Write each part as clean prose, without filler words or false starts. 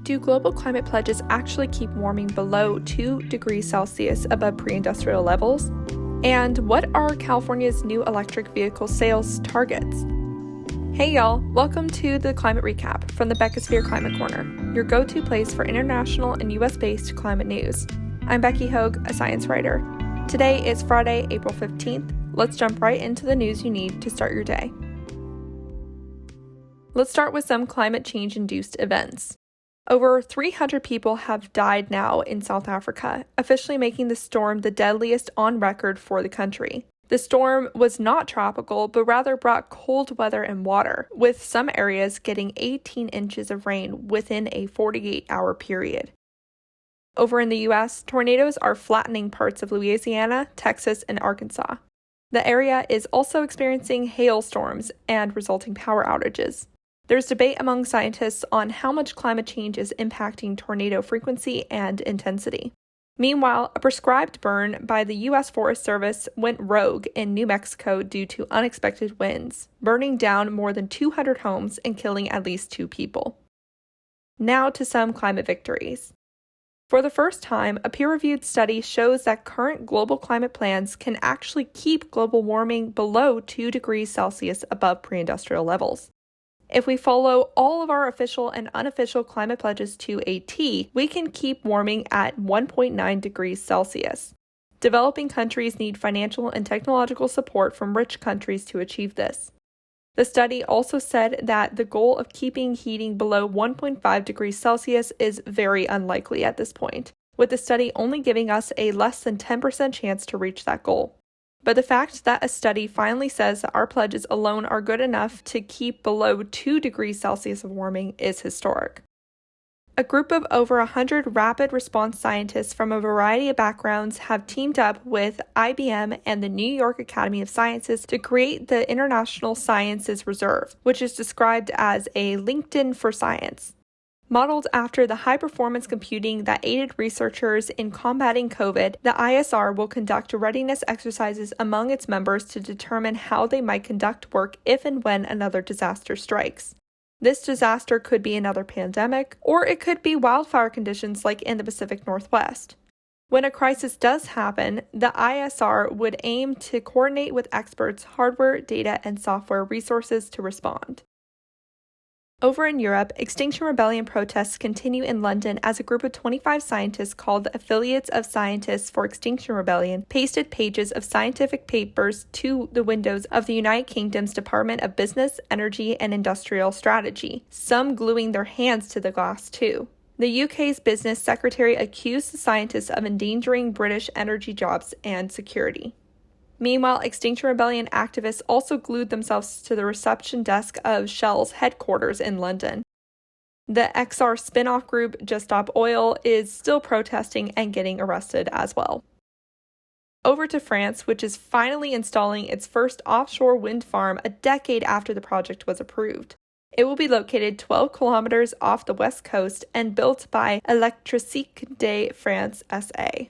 Do global climate pledges actually keep warming below 2 degrees Celsius above pre-industrial levels? And what are California's new electric vehicle sales targets? Hey y'all, welcome to the Climate Recap from the Beckisphere Climate Corner, your go-to place for international and US-based climate news. I'm Becky Hogue, a science writer. Today is Friday, April 15th. Let's jump right into the news you need to start your day. Let's start with some climate change-induced events. Over 300 people have died now in South Africa, officially making the storm the deadliest on record for the country. The storm was not tropical, but rather brought cold weather and water, with some areas getting 18 inches of rain within a 48-hour period. Over in the U.S., tornadoes are flattening parts of Louisiana, Texas, and Arkansas. The area is also experiencing hailstorms and resulting power outages. There's debate among scientists on how much climate change is impacting tornado frequency and intensity. Meanwhile, a prescribed burn by the U.S. Forest Service went rogue in New Mexico due to unexpected winds, burning down more than 200 homes and killing at least 2 people. Now to some climate victories. For the first time, a peer-reviewed study shows that current global climate plans can actually keep global warming below 2 degrees Celsius above pre-industrial levels. If we follow all of our official and unofficial climate pledges to a T, we can keep warming at 1.9 degrees Celsius. Developing countries need financial and technological support from rich countries to achieve this. The study also said that the goal of keeping heating below 1.5 degrees Celsius is very unlikely at this point, with the study only giving us a less than 10% chance to reach that goal. But the fact that a study finally says that our pledges alone are good enough to keep below 2 degrees Celsius of warming is historic. A group of over 100 rapid response scientists from a variety of backgrounds have teamed up with IBM and the New York Academy of Sciences to create the International Sciences Reserve, which is described as a LinkedIn for science. Modeled after the high-performance computing that aided researchers in combating COVID, the ISR will conduct readiness exercises among its members to determine how they might conduct work if and when another disaster strikes. This disaster could be another pandemic, or it could be wildfire conditions like in the Pacific Northwest. When a crisis does happen, the ISR would aim to coordinate with experts' hardware, data, and software resources to respond. Over in Europe, Extinction Rebellion protests continue in London as a group of 25 scientists called the Affiliates of Scientists for Extinction Rebellion pasted pages of scientific papers to the windows of the United Kingdom's Department of Business, Energy and Industrial Strategy, some gluing their hands to the glass too. The UK's business secretary accused the scientists of endangering British energy jobs and security. Meanwhile, Extinction Rebellion activists also glued themselves to the reception desk of Shell's headquarters in London. The XR spin-off group Just Stop Oil is still protesting and getting arrested as well. Over to France, which is finally installing its first offshore wind farm a decade after the project was approved. It will be located 12 kilometers off the west coast and built by Électricités de France SA.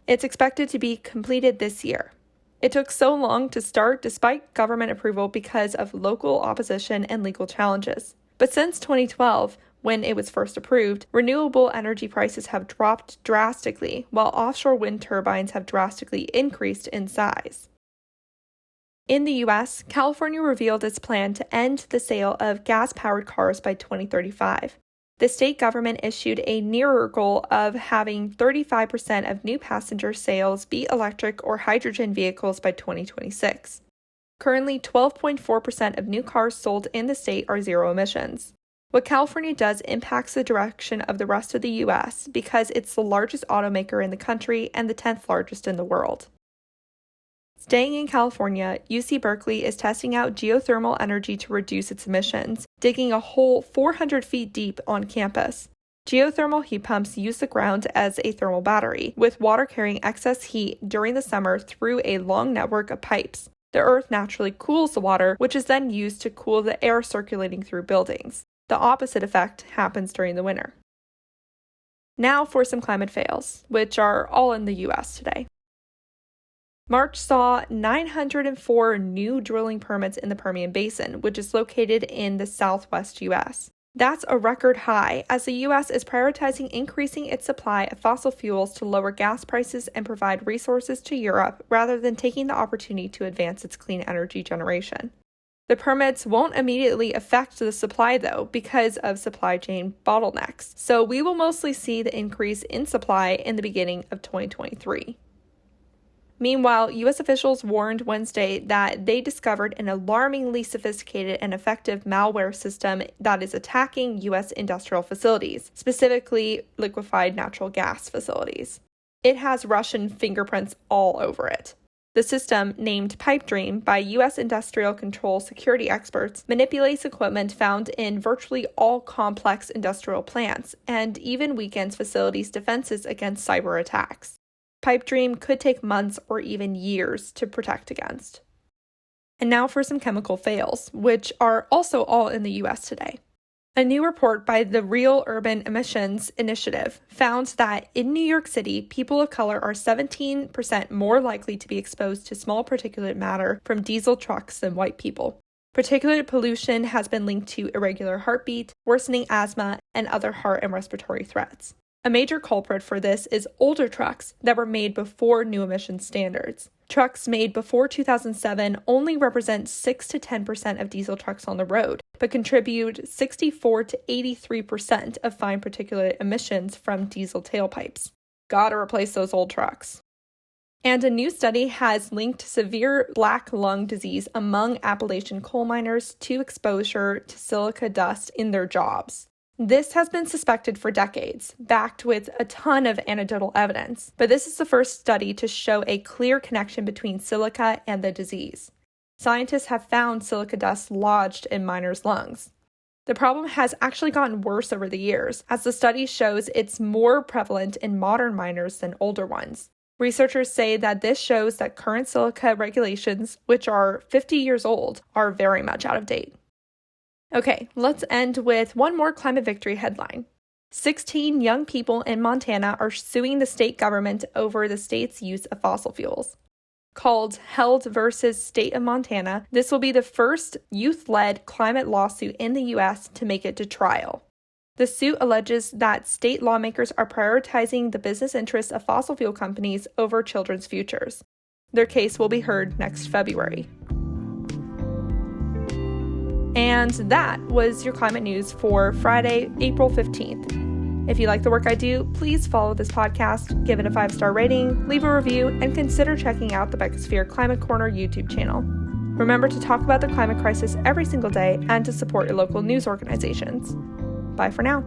It's expected to be completed this year. It took so long to start despite government approval because of local opposition and legal challenges. But since 2012, when it was first approved, renewable energy prices have dropped drastically, while offshore wind turbines have drastically increased in size. In the U.S., California revealed its plan to end the sale of gas-powered cars by 2035. The state government issued a nearer goal of having 35% of new passenger sales be electric or hydrogen vehicles by 2026. Currently, 12.4% of new cars sold in the state are zero emissions. What California does impacts the direction of the rest of the U.S. because it's the largest automaker in the country and the 10th largest in the world. Staying in California, UC Berkeley is testing out geothermal energy to reduce its emissions, digging a hole 400 feet deep on campus. Geothermal heat pumps use the ground as a thermal battery, with water carrying excess heat during the summer through a long network of pipes. The earth naturally cools the water, which is then used to cool the air circulating through buildings. The opposite effect happens during the winter. Now for some climate fails, which are all in the U.S. today. March saw 904 new drilling permits in the Permian Basin, which is located in the southwest U.S. That's a record high, as the U.S. is prioritizing increasing its supply of fossil fuels to lower gas prices and provide resources to Europe rather than taking the opportunity to advance its clean energy generation. The permits won't immediately affect the supply, though, because of supply chain bottlenecks, so we will mostly see the increase in supply in the beginning of 2023. Meanwhile, U.S. officials warned Wednesday that they discovered an alarmingly sophisticated and effective malware system that is attacking U.S. industrial facilities, specifically liquefied natural gas facilities. It has Russian fingerprints all over it. The system, named PipeDream by U.S. industrial control security experts, manipulates equipment found in virtually all complex industrial plants and even weakens facilities' defenses against cyber attacks. PipeDream could take months or even years to protect against. And now for some chemical fails, which are also all in the U.S. today. A new report by the Real Urban Emissions Initiative found that in New York City, people of color are 17% more likely to be exposed to small particulate matter from diesel trucks than white people. Particulate pollution has been linked to irregular heartbeat, worsening asthma, and other heart and respiratory threats. A major culprit for this is older trucks that were made before new emissions standards. Trucks made before 2007 only represent 6 to 10% of diesel trucks on the road, but contribute 64 to 83% of fine particulate emissions from diesel tailpipes. Gotta replace those old trucks. And a new study has linked severe black lung disease among Appalachian coal miners to exposure to silica dust in their jobs. This has been suspected for decades, backed with a ton of anecdotal evidence, but this is the first study to show a clear connection between silica and the disease. Scientists have found silica dust lodged in miners' lungs. The problem has actually gotten worse over the years, as the study shows it's more prevalent in modern miners than older ones. Researchers say that this shows that current silica regulations, which are 50 years old, are very much out of date. Okay, let's end with one more climate victory headline. 16 young people in Montana are suing the state government over the state's use of fossil fuels. Called Held versus State of Montana, this will be the first youth-led climate lawsuit in the U.S. to make it to trial. The suit alleges that state lawmakers are prioritizing the business interests of fossil fuel companies over children's futures. Their case will be heard next February. And that was your climate news for Friday, April 15th. If you like the work I do, please follow this podcast, give it a 5-star rating, leave a review, and consider checking out the Beckisphere Climate Corner YouTube channel. Remember to talk about the climate crisis every single day and to support your local news organizations. Bye for now.